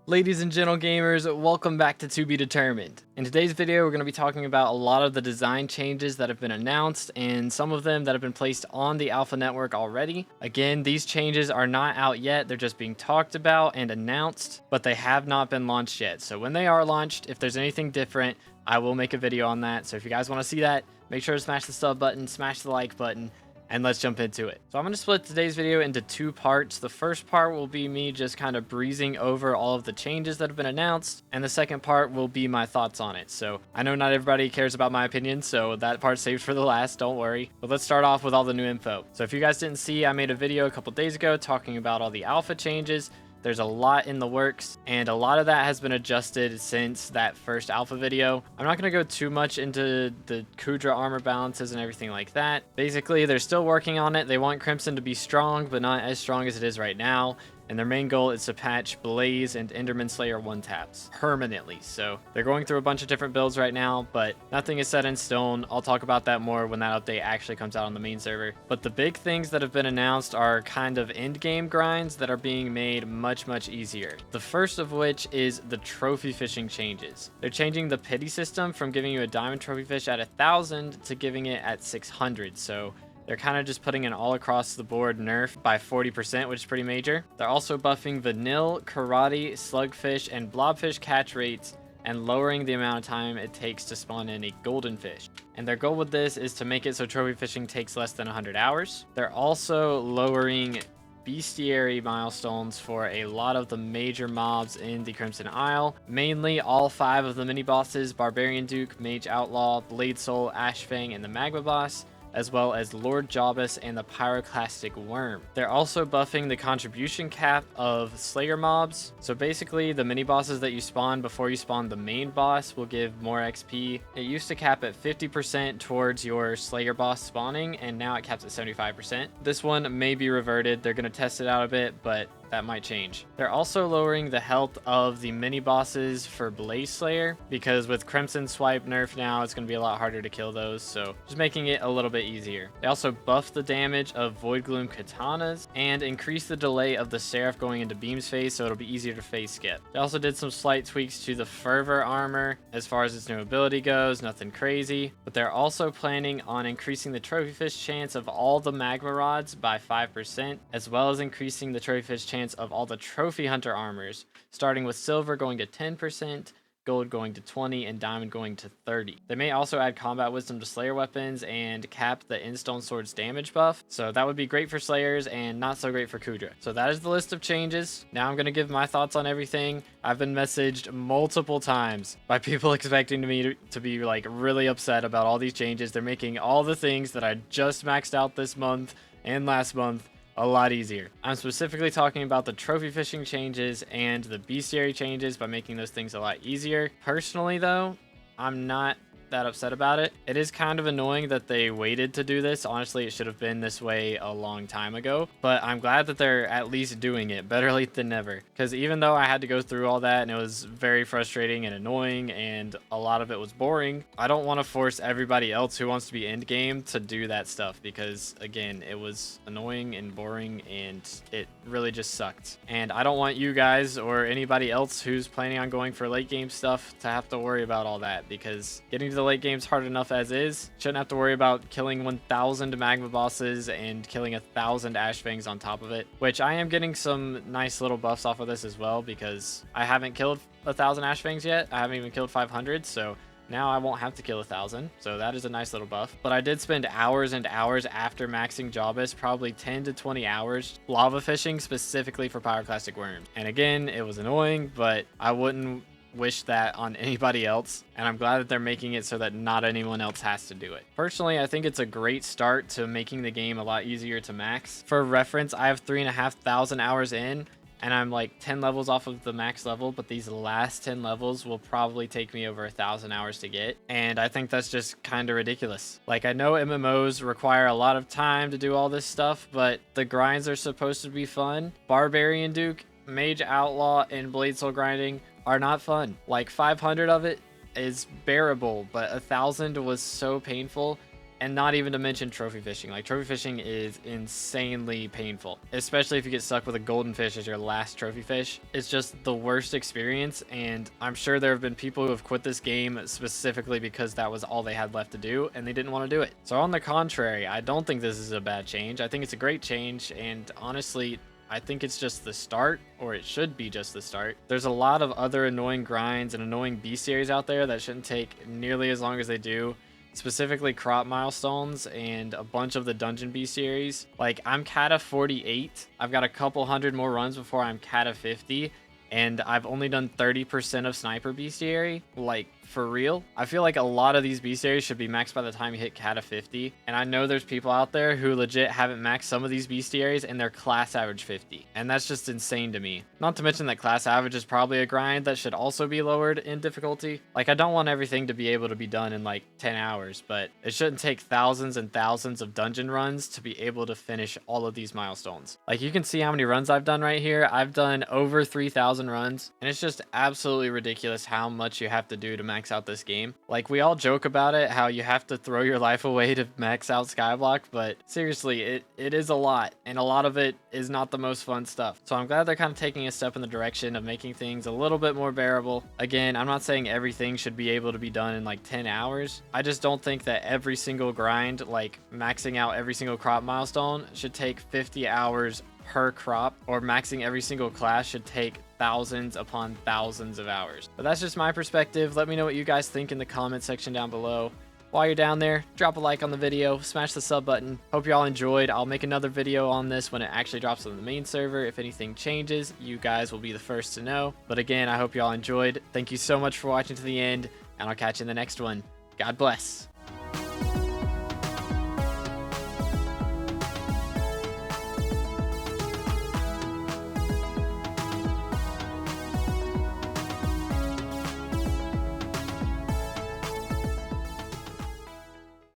Ladies and gentle gamers, welcome back to To Be Determined. In today's video, we're going to be talking about a lot of the design changes that have been announced and some of them that have been placed on the alpha network already. Again, these changes are not out yet, they're just being talked about and announced, but they have not been launched yet. So when they are launched, if there's anything different, I will make a video on that. So if you guys want to see that, make sure to smash the sub button, smash the like button, and let's jump into it. So I'm going to split today's video into two parts. The first part will be me just kind of breezing over all of the changes that have been announced, and the second part will be my thoughts on it. So I know not everybody cares about my opinion, so that part's saved for the last, don't worry. But let's start off with all the new info. So if you guys didn't see, I made a video a couple days ago talking about all the alpha changes. There's a lot in the works, and a lot of that has been adjusted since that first alpha video. I'm not going to go too much into the Kudra armor balances and everything like that. Basically, they're still working on it. They want Crimson to be strong, but not as strong as it is right now. And their main goal is to patch Blaze and Enderman Slayer one-taps permanently. So they're going through a bunch of different builds right now, but nothing is set in stone. I'll talk about that more when that update actually comes out on the main server. But the big things that have been announced are kind of end-game grinds that are being made much easier. The first of which is the trophy fishing changes. They're changing the pity system from giving you a diamond trophy fish at 1,000 to giving it at 600. So they're kind of just putting an all across the board nerf by 40%, which is pretty major. They're also buffing vanilla, karate, slugfish, and blobfish catch rates and lowering the amount of time it takes to spawn in a golden fish. And their goal with this is to make it so trophy fishing takes less than 100 hours. They're also lowering bestiary milestones for a lot of the major mobs in the Crimson Isle. Mainly all 5 of the mini bosses, Barbarian Duke, Mage Outlaw, Blade Soul, Ashfang, and the Magma boss, as well as Lord Jobus and the Pyroclastic Worm. They're also buffing the contribution cap of Slayer mobs. So basically, the mini bosses that you spawn before you spawn the main boss will give more XP. It used to cap at 50% towards your Slayer boss spawning, and now it caps at 75%. This one may be reverted. They're going to test it out a bit, but that might change. They're also lowering the health of the mini bosses for Blaze Slayer, because with Crimson Swipe nerf now, it's going to be a lot harder to kill those, so just making it a little bit easier. They also buffed the damage of Void Gloom katanas and increased the delay of the Seraph going into Beam's phase, so it'll be easier to phase skip. They also did some slight tweaks to the Fervor armor as far as its new ability goes, nothing crazy, but they're also planning on increasing the trophy fish chance of all the magma rods by 5%, as well as increasing the trophy fish chance of all the trophy hunter armors, starting with silver going to 10%, gold going to 20, and diamond going to 30. They may also add combat wisdom to Slayer weapons and cap the Endstone Sword's damage buff, so that would be great for Slayers and not so great for Kudra. So that is the list of changes. Now I'm going to give my thoughts on everything. I've been messaged multiple times by people expecting me to be like really upset about all these changes. They're making all the things that I just maxed out this month and last month a lot easier. I'm specifically talking about the trophy fishing changes and the bestiary changes by making those things a lot easier. Personally though, I'm not that upset about it. It is kind of annoying that they waited to do this. Honestly, it should have been this way a long time ago, but I'm glad that they're at least doing it. Better late than never, because even though I had to go through all that and it was very frustrating and annoying and a lot of it was boring, I don't want to force everybody else who wants to be end game to do that stuff, because again, it was annoying and boring and it really just sucked. And I don't want you guys or anybody else who's planning on going for late game stuff to have to worry about all that, because getting to the late game's hard enough as is. Shouldn't have to worry about killing 1,000 magma bosses and killing 1,000 Ashfangs on top of it, which I am getting some nice little buffs off of this as well, because I haven't killed 1,000 Ashfangs yet. I haven't even killed 500, so now I won't have to kill 1,000, so that is a nice little buff. But I did spend hours and hours after maxing Jobus, probably 10 to 20 hours, lava fishing specifically for Pyroclastic Worms. And again, it was annoying, but I wouldn't wish that on anybody else, and I'm glad that they're making it so that not anyone else has to do it. Personally, I think it's a great start to making the game a lot easier to max. For reference, I have 3,500 hours in, and I'm like 10 levels off of the max level, but these last 10 levels will probably take me over 1,000 hours to get, and I think that's just kind of ridiculous. Like, I know MMOs require a lot of time to do all this stuff, but the grinds are supposed to be fun. Barbarian Duke, Mage Outlaw, and Blade Soul grinding are not fun. Like 500 of it is bearable, but 1,000 was so painful. And not even to mention trophy fishing. Like, trophy fishing is insanely painful, especially if you get stuck with a golden fish as your last trophy fish. It's just the worst experience, and I'm sure there have been people who have quit this game specifically because that was all they had left to do and they didn't want to do it. So on the contrary, I don't think this is a bad change. I think it's a great change, and honestly, I think it's just the start, or it should be just the start. There's a lot of other annoying grinds and annoying bestiaries out there that shouldn't take nearly as long as they do. Specifically crop milestones and a bunch of the dungeon bestiaries. Like, I'm Kata 48. I've got a couple hundred more runs before I'm Kata 50. And I've only done 30% of sniper bestiary. Like, for real? I feel like a lot of these bestiaries should be maxed by the time you hit Kata 50. And I know there's people out there who legit haven't maxed some of these bestiaries and they're class average 50. And that's just insane to me. Not to mention that class average is probably a grind that should also be lowered in difficulty. Like, I don't want everything to be able to be done in like 10 hours, but it shouldn't take thousands and thousands of dungeon runs to be able to finish all of these milestones. Like, you can see how many runs I've done right here. I've done over 3,000 runs, and it's just absolutely ridiculous how much you have to do to max out this game. Like, we all joke about it, how you have to throw your life away to max out SkyBlock, but seriously, it is a lot, and a lot of it is not the most fun stuff. So I'm glad they're kind of taking a step in the direction of making things a little bit more bearable. Again, I'm not saying everything should be able to be done in like 10 hours. I just don't think that every single grind, like maxing out every single crop milestone, should take 50 hours per crop, or maxing every single class should take thousands upon thousands of hours. But that's just my perspective. Let me know what you guys think in the comment section down below. While you're down there, drop a like on the video, smash the sub button. Hope y'all enjoyed. I'll make another video on this when it actually drops on the main server. If anything changes, you guys will be the first to know. But again, I hope y'all enjoyed. Thank you so much for watching to the end, and I'll catch you in the next one. God bless.